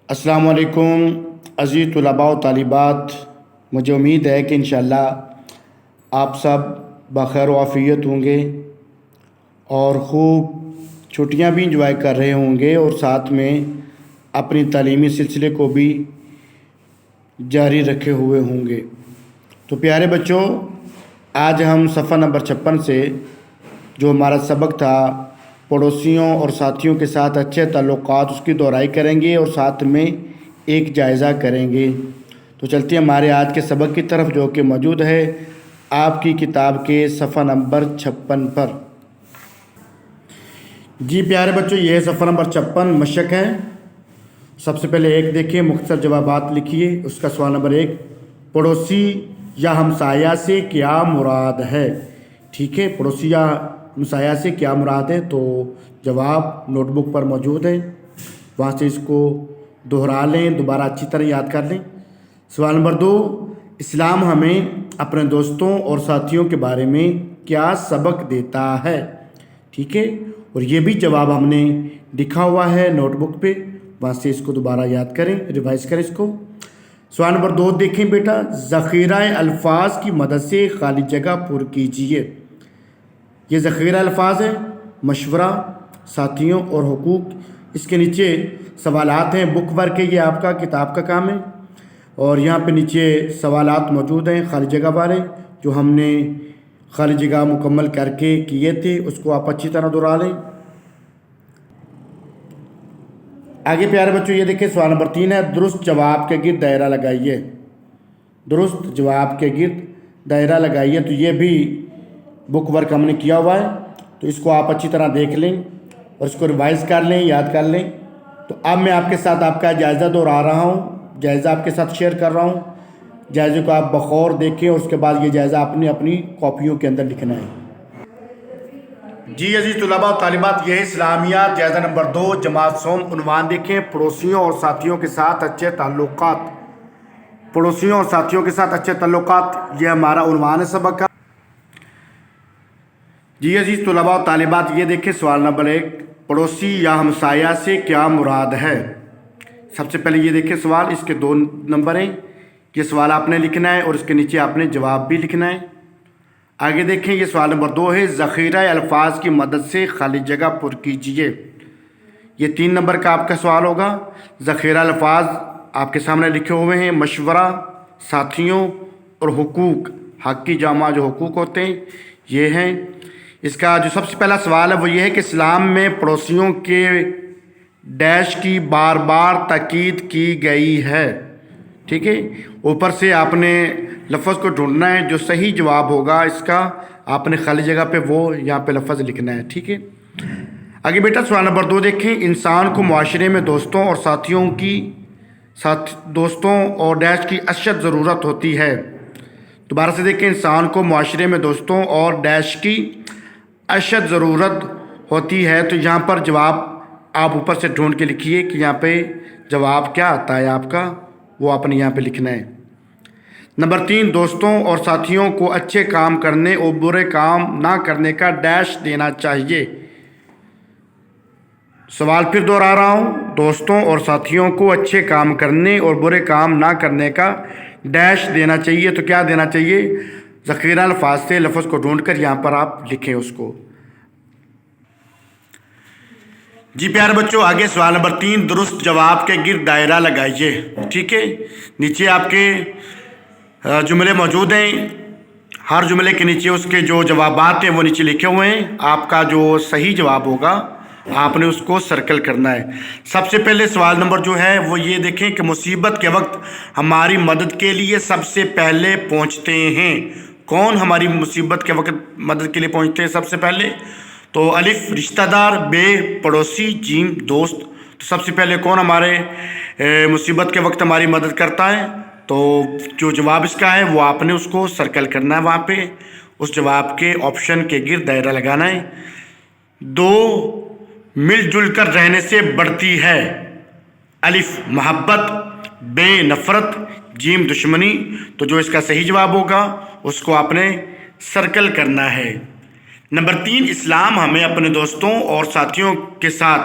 السلام علیکم عزیز طلباء و طالبات، مجھے امید ہے کہ انشاءاللہ آپ سب بخیر و عافیت ہوں گے اور خوب چھٹیاں بھی انجوائے کر رہے ہوں گے اور ساتھ میں اپنی تعلیمی سلسلے کو بھی جاری رکھے ہوئے ہوں گے۔ تو پیارے بچوں، آج ہم صفحہ نمبر 56 سے جو ہمارا سبق تھا پڑوسیوں اور ساتھیوں کے ساتھ اچھے تعلقات، اس کی دہرائی کریں گے اور ساتھ میں ایک جائزہ کریں گے۔ تو چلتے ہیں ہمارے آج کے سبق کی طرف، جو کہ موجود ہے آپ کی کتاب کے صفحہ نمبر 56 پر۔ جی پیارے بچوں، یہ صفحہ نمبر 56 مشق ہے۔ سب سے پہلے ایک دیکھیں، مختصر جوابات لکھیے۔ اس کا سوال نمبر 1، پڑوسی یا ہمسایہ سے کیا مراد ہے؟ ٹھیک ہے، پڑوسی یا ہمسایہ سے کیا مراد ہے؟ تو جواب نوٹ بک پر موجود ہے، وہاں سے اس کو دہرا لیں، دوبارہ اچھی طرح یاد کر لیں۔ سوال نمبر 2، اسلام ہمیں اپنے دوستوں اور ساتھیوں کے بارے میں کیا سبق دیتا ہے؟ ٹھیک ہے، اور یہ بھی جواب ہم نے لکھا ہوا ہے نوٹ بک پہ، وہاں سے اس کو دوبارہ یاد کریں، ریوائز کریں اس کو۔ سوال نمبر 2 دیکھیں بیٹا، ذخیرہ الفاظ کی مدد سے خالی جگہ پر کیجیے۔ یہ ذخیرہ الفاظ ہے، مشورہ، ساتھیوں اور حقوق۔ اس کے نیچے سوالات ہیں، بک ورک ہے، یہ آپ کا کتاب کا کام ہے، اور یہاں پہ نیچے سوالات موجود ہیں خالی جگہ والے، جو ہم نے خالی جگہ مکمل کر کے کیے تھے، اس کو آپ اچھی طرح دہرا لیں۔ آگے پیارے بچوں یہ دیکھیں، سوال نمبر 3 ہے، درست جواب کے گرد دائرہ لگائیے۔ درست جواب کے گرد دائرہ لگائیے، تو یہ بھی بک ورک ہم نے کیا ہوا ہے، تو اس کو آپ اچھی طرح دیکھ لیں اور اس کو ریوائز کر لیں، یاد کر لیں۔ تو اب میں آپ کے ساتھ آپ کا جائزہ دہرا رہا ہوں، جائزہ آپ کے ساتھ شیئر کر رہا ہوں۔ جائزے کو آپ بغور دیکھیں اور اس کے بعد یہ جائزہ اپنی اپنی کاپیوں کے اندر لکھنا ہے۔ جی عزیز طلباء و طالبات، یہ ہے اسلامیات جائزہ نمبر 2، جماعت سوم۔ عنوان دیکھیں، پڑوسیوں اور ساتھیوں کے ساتھ اچھے تعلقات۔ پڑوسیوں اور ساتھیوں کے ساتھ اچھے تعلقات، یہ ہمارا عنوان ہے سبق کا۔ جی عزیز طلباء و طالبات، یہ دیکھیں سوال نمبر 1، پڑوسی یا ہمسایہ سے کیا مراد ہے؟ سب سے پہلے یہ دیکھیں سوال، اس کے 2 نمبر ہیں، یہ سوال آپ نے لکھنا ہے اور اس کے نیچے آپ نے جواب بھی لکھنا ہے۔ آگے دیکھیں، یہ سوال نمبر 2 ہے، ذخیرہ الفاظ کی مدد سے خالی جگہ پر کیجیے۔ یہ 3 نمبر کا آپ کا سوال ہوگا۔ ذخیرہ الفاظ آپ کے سامنے لکھے ہوئے ہیں، مشورہ، ساتھیوں اور حقوق۔ حق کی جامع جو حقوق ہوتے ہیں یہ ہیں۔ اس کا جو سب سے پہلا سوال ہے وہ یہ ہے کہ اسلام میں پڑوسیوں کے ڈیش کی بار بار تاکید کی گئی ہے۔ ٹھیک ہے، اوپر سے آپ نے لفظ کو ڈھونڈنا ہے، جو صحیح جواب ہوگا اس کا آپ نے خالی جگہ پہ وہ یہاں پہ لفظ لکھنا ہے۔ ٹھیک ہے، آگے بیٹا سوال نمبر 2 دیکھیں، انسان کو معاشرے میں دوستوں اور ڈیش کی اشد ضرورت ہوتی ہے۔ دوبارہ سے دیکھیں، انسان کو معاشرے میں دوستوں اور ڈیش کی اشد ضرورت ہوتی ہے۔ تو یہاں پر جواب آپ اوپر سے ڈھونڈ کے لکھیے کہ یہاں پہ جواب کیا آتا ہے آپ کا، وہ آپ نے یہاں پہ لکھنا ہے۔ نمبر 3، دوستوں اور ساتھیوں کو اچھے کام کرنے اور برے کام نہ کرنے کا ڈیش دینا چاہیے۔ سوال پھر دہرا رہا ہوں، دوستوں اور ساتھیوں کو اچھے کام کرنے اور برے کام نہ کرنے کا ڈیش دینا چاہیے۔ تو کیا دینا چاہیے؟ ذخیرہ الفاظ سے لفظ کو ڈھونڈ کر یہاں پر آپ لکھیں اس کو۔ جی پیارے بچوں، آگے سوال نمبر 3، درست جواب کے گرد دائرہ لگائیے۔ ٹھیک ہے، نیچے آپ کے جملے موجود ہیں، ہر جملے کے نیچے اس کے جو جوابات ہیں وہ نیچے لکھے ہوئے ہیں۔ آپ کا جو صحیح جواب ہوگا آپ نے اس کو سرکل کرنا ہے۔ سب سے پہلے سوال نمبر جو ہے وہ یہ دیکھیں کہ مصیبت کے وقت ہماری مدد کے لیے سب سے پہلے پہنچتے ہیں۔ کون ہماری مصیبت کے وقت مدد کے لیے پہنچتے ہیں سب سے پہلے؟ تو الف رشتہ دار، بے پڑوسی، جیم دوست۔ تو سب سے پہلے کون ہمارے مصیبت کے وقت ہماری مدد کرتا ہے؟ تو جو جواب اس کا ہے وہ آپ نے اس کو سرکل کرنا ہے، وہاں پہ اس جواب کے آپشن کے گرد دائرہ لگانا ہے۔ 2، مل جل کر رہنے سے بڑھتی ہے۔ الف محبت، بے نفرت، جیم دشمنی۔ تو جو اس کا صحیح جواب ہوگا اس کو آپ نے سرکل کرنا ہے۔ نمبر 3، اسلام ہمیں اپنے دوستوں اور ساتھیوں کے ساتھ